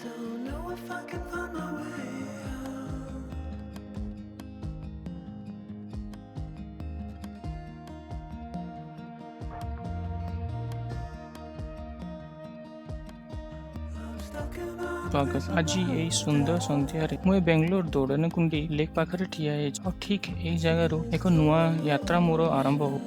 Don't know if I can find my way out. I'm stuck in a स्वागत आज यही सुंदर संध्यारे मुझे बेंगलोर दौड़नकुंडी लेक पाखरे ठिया है और ठीक यही जगार एक नुआ यात्रा मोर आरंभ हो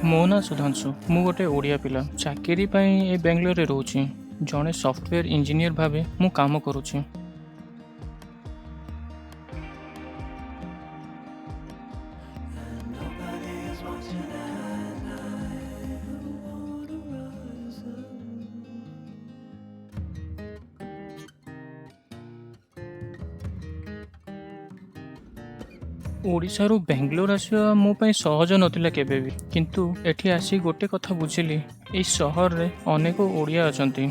मो ना सुधांशु मु गोटे ओडिया पिला चाकरी ए बेंगलोर रे रहूची जड़े सॉफ्टवेयर इंजीनियर भावे मु काम करूची nobody is watching at night. Water rising. ओडिशारू Bangalore आसिया मो पई सहज नथिला केबे भी किंतु एठी आसी गोटे कथा बुझिली एई शहर रे अनेक ओडिया अछंती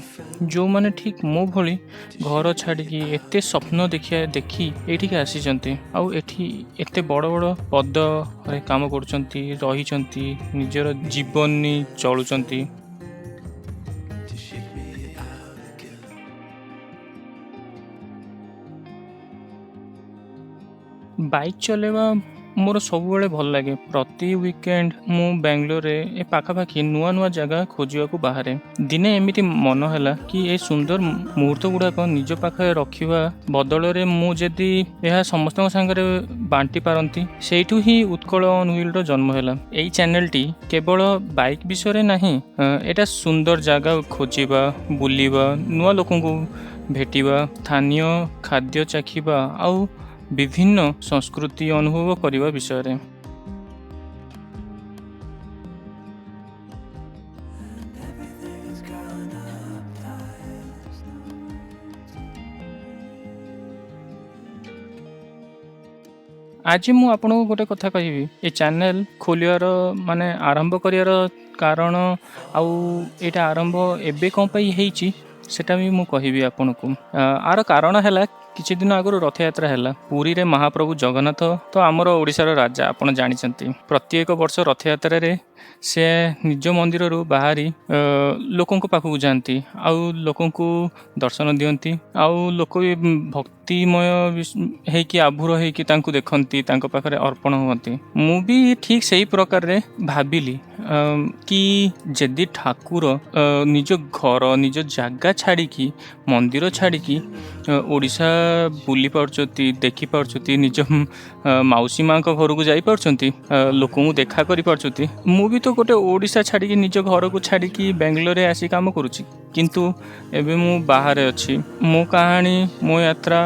जो माने ठीक मो भली घर छाड़िकी एते स्वप्न देखी एठिके आसीचंती आउ एठी एते बड़ बड़ पद रे काम करूचंती रहिचंती निजर जीवन नि चलुचंती To shake me out again. Bike चलेवा मोर सबुबले भल लगे प्रति वीकेंड मु बेंगलोर रे ए पाखापाखी नुआ नुआ जगह खोजिया बाहरे दिने एमिति मन हैला कि ए सुंदर मुहूर्त गुड़ाक निज पाखे रखिबा बदल रे मु जदि यह समस्त संगे बांटी पारंती सेठू ही उत्कल ऑन व्हील रो जन्म हैला एई चैनल टी केवल बाइक विषय रे नहीं एटा सुंदर जगह खोजिबा बुलिबा नुआ लोकन को भेटिबा स्थानीय खाद्य चाखिबा आउ विभिन्न संस्कृति अनुभव करने विषय रे Everything is growing up fast. आज मु आपको गोटे कथा कहबी ए चैनल खोलियार माने आरंभ करियार कारण आउ एटा आरंभ एबे कौन पई हेची सेटा भी मु कहबी आपनको आर कारण हैला किछि दिन आगु रथ यात्रा हैला पुरी रे महाप्रभु जगन्नाथ तो आमर ओडिशार राजा आपण जानिचंती प्रत्येक वर्ष रथ यात्रा रे से निज मंदिर रु बाहरी लोकों को पाखु जाती आउ लोकों को दर्शन दियंती आउ लोक भी भक्तिमय हेकि आभुर हेकि तांको देखंती तांको पाखरे अर्पण होती मु भी ठीक सही प्रकार रे भाबिली कि जदि ठाकुर निज घर निज जागा छाड़ी की मंदिर छाड़ी की ओडिशा बुली पार्चती देखि पार्चती निज माउसी माँ घर को जाई पार्चती लोकों को देखा करि पार्चती मु भी तो गोटे ओडिशा छाड़ी निज घर को छाड़ी बेंगलोर रे आसी काम करुची किंतु एबे मु बाहर अच्छी मो कहानी मो यात्रा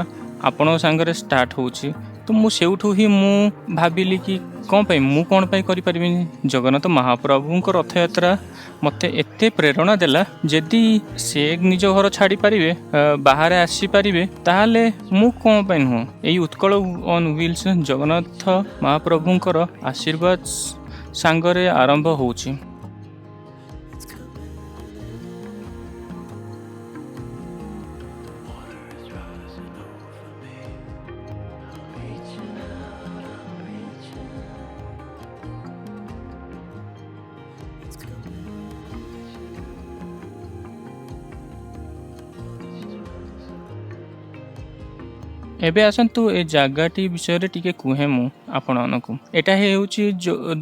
आपण सांगरे स्टार्ट होची तो मु सेउठू ही मु भाबिली कि कौन पाई मु कौन पाई करि परिबिनी जगन्नाथ महाप्रभुଙ୍କ रथ यात्रा मते एते प्रेरणा देला जदि से निज घर छाड़ी पारिबे बाहर आसी पारिबे ताहाले मु कौन पाई नु एई उत्कल ऑन व्हील्स जगन्नाथ महाप्रभुଙ୍କର आशीर्वाद सांगरे आरंभ होची It's coming in. Water is rising over me. I'm reaching out, I'm reaching. It's coming एबे आसतु ए जगाटी विषय रे टिके कुहे मु आपनको एटा हेउची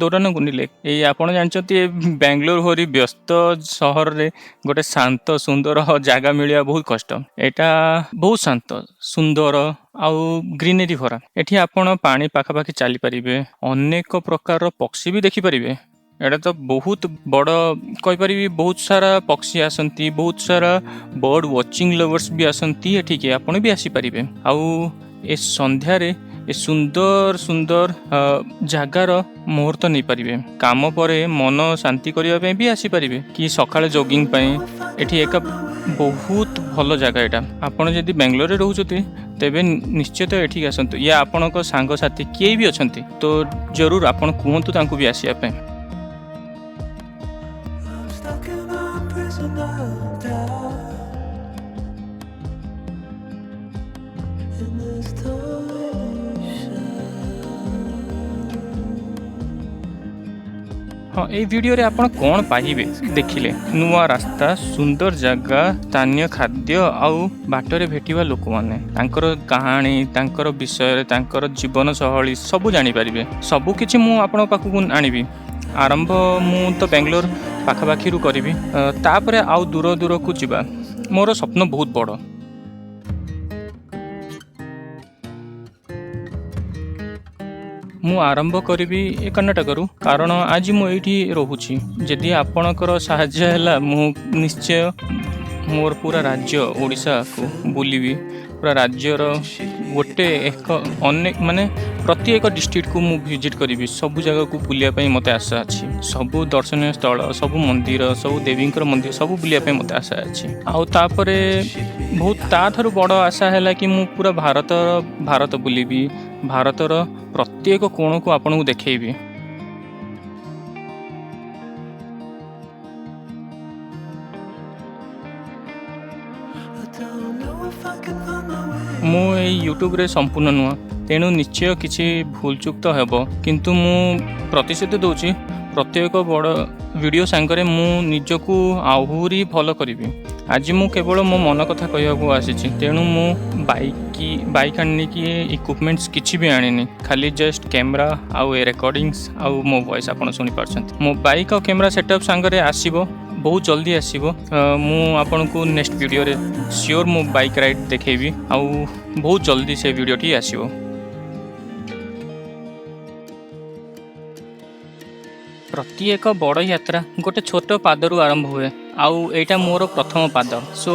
दोरनगुंडी लेक ए आपण जानचती बेंगलोर होरी व्यस्त शहर रे गोटे शांत सुंदर जगह मिलिया बहुत कष्ट एटा बहुत शांत सुंदर आउ ग्रीनरी भरा एठी आपण पानी पाखापाखि चली पारिबे अनेक प्रकार पक्षी भी देखि पारिबे एटा तो बहुत बड़ कहि पारिबी बहुत सारा पक्षी आसंती बहुत सारा बर्ड वाचिंग लवर्स भी आसंती एठिके आपण भी आसी पारिबे आउ ए संध्या रे ए सुंदर सुंदर जगार मुहूर्त नहीं पारिबे काम परे मन शांति करिया पे भी आसी पारिबे कि सकाळे जॉगिंग पई एठी एक बहुत भल जगह एटा आपण जदि बेंगलोर रे रहउछती तेबे निश्चित एठी आसंतु या आपनको सांग साथी के भी अछंती तो जरूर आपण कुहंतु तांको भी आसिया पे I'm stuck in a prison of doubt. In this toy shell. हाँ ये वीडियो रे आपण कौन पाइबे देखिले नुआ रास्ता सुंदर जगह स्थानीय खाद्य आउ बाटरे भेटिवा लोक माने तांकर कहानी तांकर विषय तांकर जीवन शैली सब जानि परिबे सब किछि मु आपण पाखु आनिबी आरंभ मु तो बेंगलोर पाखापाखी रु करिबी तापरे आउ दूर दूर को जिबा मोर स्वप्न बहुत बड़ मु आरंभ करी ए कर्णाटकरू कारण आज मु एठी रहूची जदि आपणकर साहाय्य हैला मु निश्चय मोर पूरा राज्य ओडिशा को बुलिबी पूरा राज्यर गोटे एक अनेक माने प्रति एक डिस्ट्रिक्ट को मु विजिट करी सब जगह को बुलिया पई मते आशा अछि सब दर्शनीय स्थल सब मंदिर सब देवींकर मंदिर सब बुलिया पई मते आशा अछि आउ तापरे बहुत ता थारु बड़ आशा हैला कि मु पूरा भारत बुलिबी भारतर प्रत्येक कोण को आपन को देखेबी I don't know if I can find my way. मु यूट्यूब रे संपूर्ण नुआ तेणु निश्चय किसी भूल चूक तो हेब किंतु मु प्रतिश्रुति दउची प्रत्येक बड़ वीडियो सांगरे मु निजको आहुरी भल करिवि आज मु केवल मो मन कथा कहवाको आसी तेणु मु बाइक आनी कि इक्विपमेंट्स किछि भी आनिनी खाली जस्ट कैमरा आउ रिकॉर्डिंग्स आउ मो वॉइस आपण सुनि पारछंत मो बाइक और कैमरा सेटअप सांगरे आसीबो बहुत जल्दी आसीबो मु आपण को नेक्स्ट वीडियो रे श्योर मो बाइक राइड देखेबी आउ बहुत जल्दी से वीडियो टी आसीबो प्रति एक बड़ यात्रा गोटे छोट पादरू आरंभ हुए आउ एटा मोर प्रथम पाद सो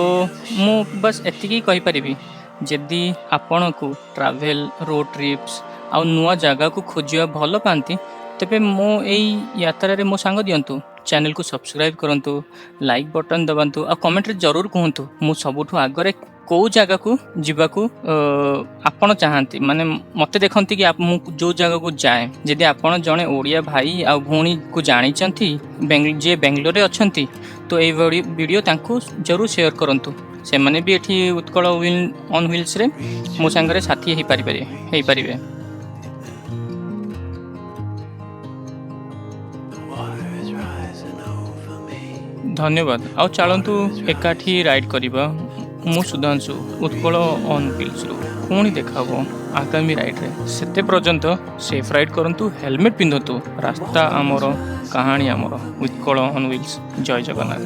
मु बस एतिकी कहि परिबी जदि आपण को ट्रैवल रोड ट्रिप्स आउ नुआ जगह को खोजिया भल पांती तेबे मो एई यात्रा रे मो संग दियंतु चैनल को सब्सक्राइब करंतु लाइक बटन दबांतु आ कमेंट रे जरूर कहंतु मु सबुठु आगरे को जगह को जीवाकू आपण चाहती माने मते देखंती कि आप मु जो जगह को जाए जदि आपण जने ओडिया भाई आ भौणी को जानी चंती जे बेंगलोर रे अछंती तो ए वीडियो तांको जरूर शेयर करंतु से माने भी एठी उत्कल ऑन व्हील्स रे मो संगरे साथी हे परिबे Water is rising over me. धन्यवाद आउ चलतु एकाठी राइड करबा मु सुधांशु उत्कल ऑन व्हील्स रु पुणी देखा आगामी राइड रे सेते पर्यंत सेफ राइड करंतु हेलमेट पिंधतु रास्ता आमर कहानी आमर उत्कल ऑन व्हील्स जय जगन्नाथ।